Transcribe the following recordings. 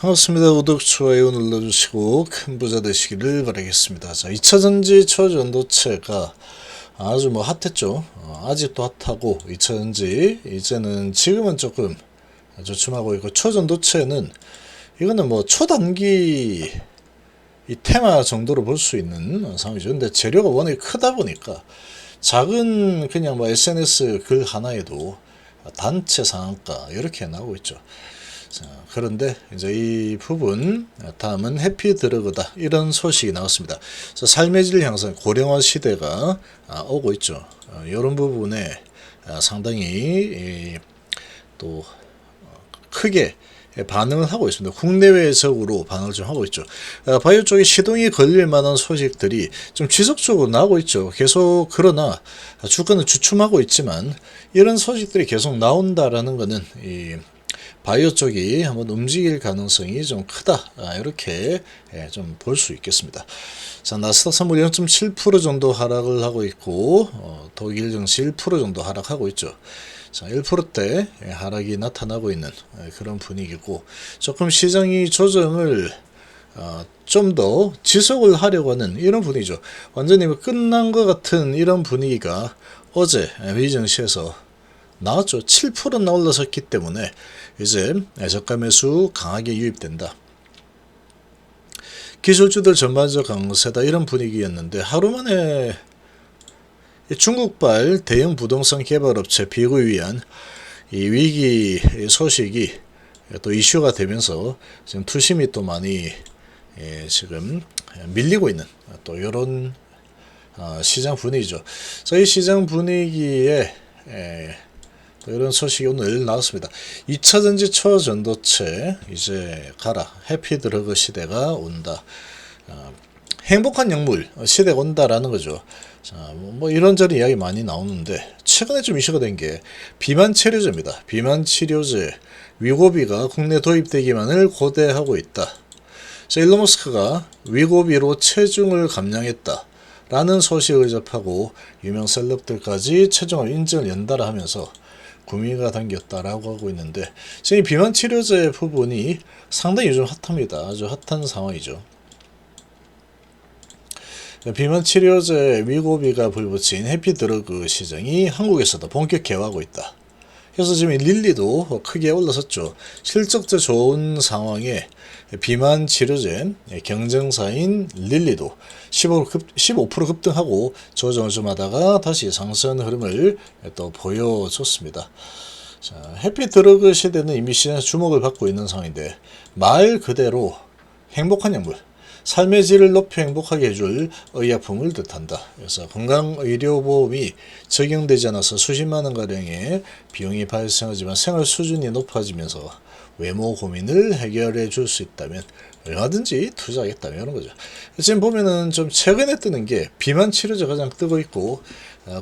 반갑습니다. 구독, 좋아요 눌러주시고 큰 부자 되시기를 바라겠습니다. 자, 2차전지 초전도체가 아주 핫했죠. 아직도 핫하고 2차전지 이제는 지금은 조금 주춤하고 있고, 초전도체는 이거는 초단기 이 테마 정도로 볼 수 있는 상황이죠. 근데 재료가 워낙에 크다 보니까 작은 그냥 SNS 글 하나에도 단체 상한가 이렇게 나오고 있죠. 자, 그런데 이제 이 부분, 다음은 해피드러그다 이런 소식이 나왔습니다. 그래서 삶의 질 향상, 고령화 시대가 오고 있죠. 이런 부분에 상당히 또 크게 반응을 하고 있습니다. 국내외적으로 반응을 좀 하고 있죠. 바이오 쪽에 시동이 걸릴 만한 소식들이 좀 지속적으로 나오고 있죠. 계속. 그러나 주가는 주춤하고 있지만 이런 소식들이 계속 나온다라는 것은 이 바이오 쪽이 한번 움직일 가능성이 좀 크다, 이렇게 좀 볼 수 있겠습니다. 자, 나스닥 선물 0.7% 정도 하락을 하고 있고, 독일 증시 1% 정도 하락하고 있죠. 자, 1%대 하락이 나타나고 있는 그런 분위기고, 조금 시장이 조정을 좀 더 지속을 하려고 하는 이런 분위기죠. 완전히 끝난 것 같은 이런 분위기가 어제 미 증시에서 나왔죠. 7%나 올라섰기 때문에 이제 저가 매수 강하게 유입된다. 기술주들 전반적 강세다 이런 분위기였는데, 하루 만에 중국발 대형 부동산 개발업체 비구에 위한 이 위기 소식이 또 이슈가 되면서 지금 투심이 또 많이 지금 밀리고 있는 또 이런 시장 분위기죠. 이 시장 분위기에 또 이런 소식이 오늘 나왔습니다. 2차전지 초전도체 이제 가라, 해피드러그 시대가 온다, 행복한 약물 시대가 온다라는 거죠. 자, 이런저런 이야기 많이 나오는데, 최근에 좀 이슈가 된 게 비만 치료제입니다. 비만 치료제 위고비가 국내 도입되기만을 고대하고 있다. 자, 일론 머스크가 위고비로 체중을 감량했다 라는 소식을 접하고 유명 셀럽들까지 체중을 인증을 연달아 하면서 구미가 당겼다라고 하고 있는데, 지금 이 비만 치료제 부분이 상당히 요즘 핫합니다. 아주 핫한 상황이죠. 비만 치료제 위고비가 불붙인 해피드러그 시장이 한국에서도 본격 개화하고 있다. 그래서 지금 릴리도 크게 올라섰죠. 실적도 좋은 상황에 비만 치료제 경쟁사인 릴리도 15% 급등하고 조정을 좀 하다가 다시 상승 흐름을 또 보여줬습니다. 자, 해피드러그 시대는 이미 시장에서 주목을 받고 있는 상황인데, 말 그대로 행복한 약물, 삶의 질을 높여 행복하게 해줄 의약품을 뜻한다. 그래서 건강의료보험이 적용되지 않아서 수십만 원가량의 비용이 발생하지만 생활 수준이 높아지면서 외모 고민을 해결해 줄 수 있다면 얼마든지 투자하겠다, 이런 거죠. 지금 보면은 좀 최근에 뜨는 게 비만 치료제 가장 뜨고 있고,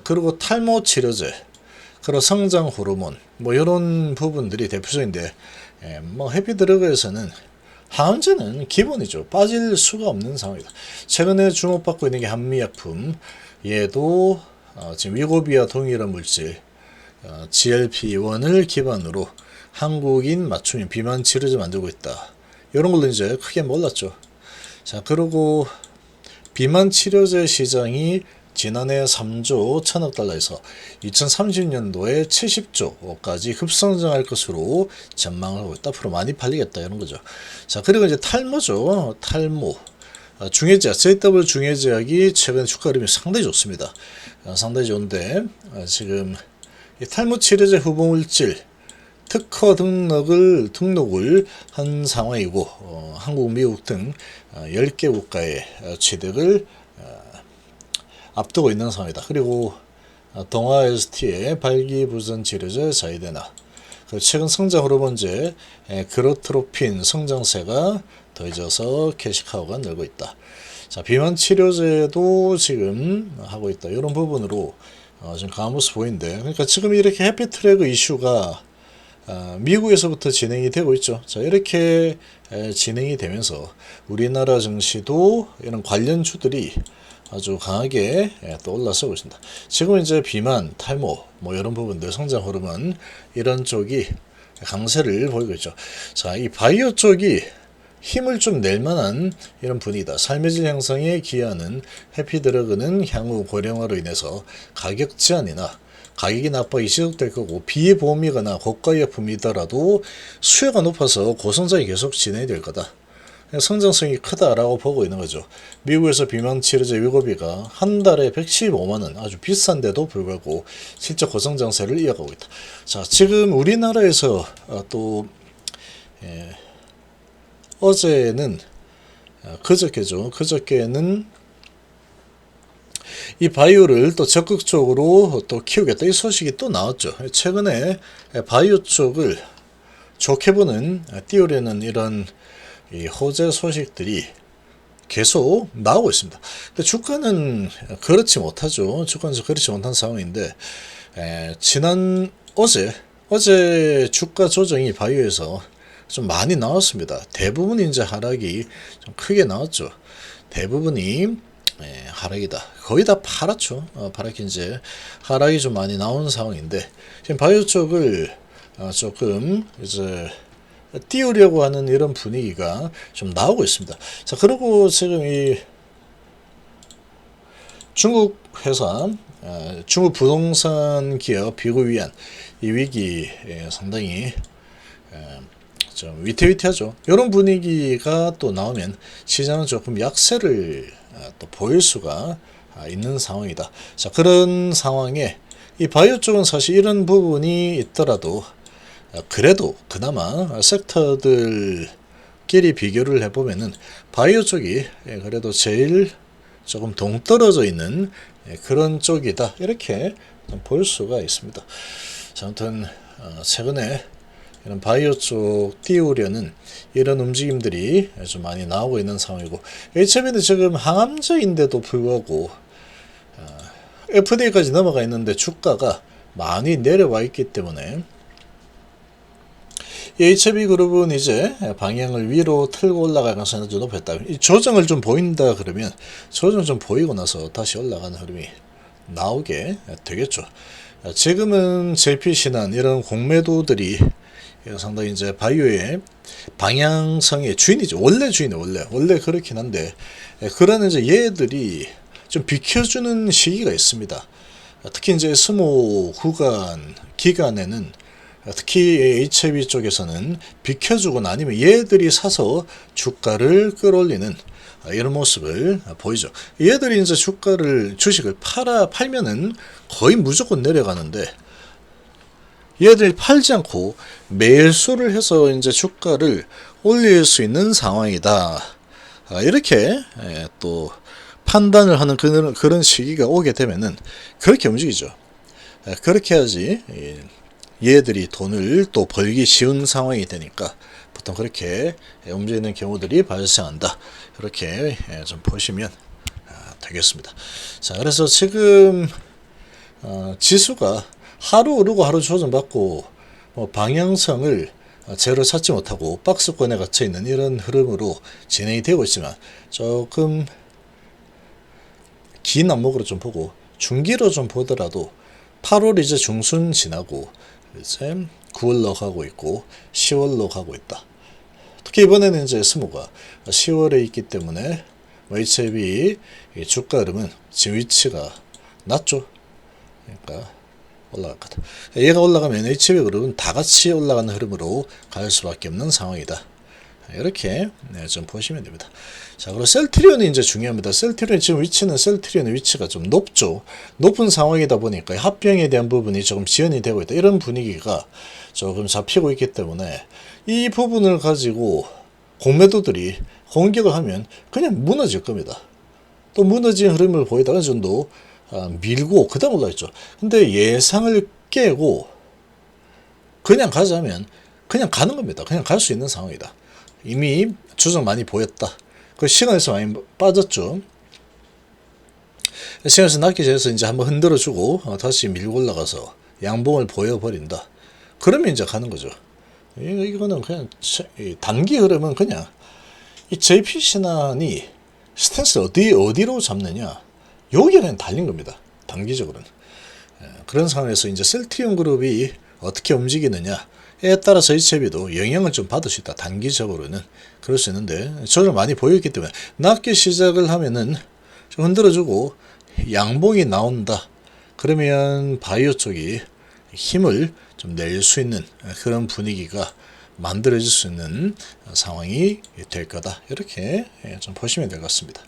그리고 탈모 치료제, 그리고 성장 호르몬, 이런 부분들이 대표적인데, 해피드러그에서는 항암제는 기본이죠. 빠질 수가 없는 상황이다. 최근에 주목받고 있는 게 한미약품, 얘도 지금 위고비와 동일한 물질 GLP-1을 기반으로 한국인 맞춤인 비만 치료제 만들고 있다. 이런 걸로 이제 크게 몰랐죠. 자, 그리고 비만 치료제 시장이 지난해 3조 1천억 달러에서 2030년도에 70조까지 급성장할 것으로 전망을 하고 있다. 앞으로 많이 팔리겠다, 이런 거죠. 자, 그리고 이제 탈모죠. 탈모. 중해제약, JW 중해제약이 최근에 주가 흐름이 상당히 좋습니다. 상당히 좋은데, 지금 이 탈모 치료제 후보물질 특허 등록을 한 상황이고, 한국, 미국 등 10개 국가의 취득을 앞두고 있는 상황이다. 그리고 동아 ST의 발기부전 치료제 자이데나, 최근 성장 호르몬제 그로트로핀 성장세가 더해져서 캐시카우가 늘고 있다. 자, 비만 치료제도 지금 하고 있다. 이런 부분으로 지금 강한 모습 보이는데, 그러니까 지금 이렇게 해피트래그 이슈가 미국에서부터 진행이 되고 있죠. 자, 이렇게 진행이 되면서 우리나라 증시도 이런 관련주들이 아주 강하게 또 올라서고 있습니다. 지금 이제 비만, 탈모, 이런 부분들, 성장 호르몬, 이런 쪽이 강세를 보이고 있죠. 자, 이 바이오 쪽이 힘을 좀 낼 만한 이런 분위기다. 삶의 질 향상에 기여하는 해피드러그는 향후 고령화로 인해서 가격 제한이나 가격이 나빠이 지속될 거고, 비보험이거나 고가의약품이더라도 수요가 높아서 고성장이 계속 진행될 거다. 성장성이 크다라고 보고 있는 거죠. 미국에서 비만치료제 위고비가 한 달에 115만원, 아주 비싼데도 불구하고 실적 고성장세를 이어가고 있다. 자, 지금 우리나라에서 또 어제는 그저께죠. 그저께는 이 바이오를 또 적극적으로 또 키우겠다, 이 소식이 또 나왔죠. 최근에 바이오 쪽을 좋게 보는, 띄우려는 이런 이 호재 소식들이 계속 나오고 있습니다. 근데 주가는 그렇지 못하죠. 주가는 그렇지 못한 상황인데, 어제 주가 조정이 바이오에서 좀 많이 나왔습니다. 대부분 이제 하락이 좀 크게 나왔죠. 대부분이 하락이다. 거의 다 팔았죠. 파랗게 이제 하락이 좀 많이 나온 상황인데, 지금 바이오 쪽을 조금 이제 띄우려고 하는 이런 분위기가 좀 나오고 있습니다. 자, 그리고 지금 이 중국 회사, 중국 부동산 기업 비구위안 이 위기 상당히 좀 위태위태하죠. 이런 분위기가 또 나오면 시장은 조금 약세를 또 보일 수가 있는 상황이다. 자, 그런 상황에 이 바이오 쪽은 사실 이런 부분이 있더라도 그래도 그나마 섹터들끼리 비교를 해보면은 바이오 쪽이 그래도 제일 조금 동떨어져 있는 그런 쪽이다, 이렇게 볼 수가 있습니다. 자, 아무튼 최근에 이런 바이오 쪽 띄우려는 이런 움직임들이 좀 많이 나오고 있는 상황이고, HMB는 지금 항암제인데도 불구하고 FDA까지 넘어가 있는데 주가가 많이 내려와 있기 때문에 이 HB그룹은 이제 방향을 위로 틀고 올라갈 가능성이 아주 높았다. 이 조정을 좀 보인다 그러면 조정 좀 보이고 나서 다시 올라가는 흐름이 나오게 되겠죠. 지금은 JP신한 이런 공매도들이 상당히 이제 바이오의 방향성의 주인이죠. 원래 그렇긴 한데, 그런 이제 얘들이 좀 비켜주는 시기가 있습니다. 특히 이제 스모 구간 기간에는, 특히 HB 쪽에서는 비켜주거나 아니면 얘들이 사서 주가를 끌어올리는 이런 모습을 보이죠. 얘들이 이제 주식을 팔면은 거의 무조건 내려가는데, 얘들이 팔지 않고 매수를 해서 이제 주가를 올릴 수 있는 상황이다. 이렇게 또 판단을 하는 그런 시기가 오게 되면은 그렇게 움직이죠. 그렇게 해야지 얘들이 돈을 또 벌기 쉬운 상황이 되니까 보통 그렇게 움직이는 경우들이 발생한다. 이렇게 좀 보시면 되겠습니다. 자, 그래서 지금 지수가 하루 오르고 하루 조정받고 방향성을 제대로 찾지 못하고 박스권에 갇혀 있는 이런 흐름으로 진행이 되고 있지만, 조금 긴 안목으로 좀 보고 중기로 좀 보더라도 8월 이제 중순 지나고 이제 9월로 가고 있고 10월로 가고 있다. 특히 이번에는 이제 스모가 10월에 있기 때문에 HB 주가 흐름은 지금 위치가 낮죠. 그러니까 올라갈 거다. 얘가 올라가면 HB 그룹은 다 같이 올라가는 흐름으로 갈 수밖에 없는 상황이다. 이렇게 좀 보시면 됩니다. 자, 그리고 셀트리온이 이제 중요합니다. 셀트리온 지금 셀트리온의 위치가 좀 높죠. 높은 상황이다 보니까 합병에 대한 부분이 조금 지연이 되고 있다. 이런 분위기가 조금 잡히고 있기 때문에 이 부분을 가지고 공매도들이 공격을 하면 그냥 무너질 겁니다. 또 무너진 흐름을 보이다가 어느 정도 밀고 그 다음 올라있죠. 근데 예상을 깨고 그냥 가자면 그냥 가는 겁니다. 그냥 갈 수 있는 상황이다. 이미 조정 많이 보였다. 그 시간에서 많이 빠졌죠. 시간에서 낮기 전에서 이제 한번 흔들어주고 다시 밀고 올라가서 양봉을 보여버린다. 그러면 이제 가는 거죠. 이거는 그냥 단기 흐름은 그냥 이 JP 신한이 스탠스를 어디로 잡느냐, 여기에 그냥 달린 겁니다. 단기적으로는. 그런 상황에서 이제 셀트리온 그룹이 어떻게 움직이느냐, 따라서 HLB도 영향을 좀 받을 수 있다. 단기적으로는 그럴 수 있는데 저를 많이 보였기 때문에 낮게 시작을 하면은 좀 흔들어주고 양봉이 나온다. 그러면 바이오 쪽이 힘을 좀 낼 수 있는 그런 분위기가 만들어질 수 있는 상황이 될 거다. 이렇게 좀 보시면 될 것 같습니다.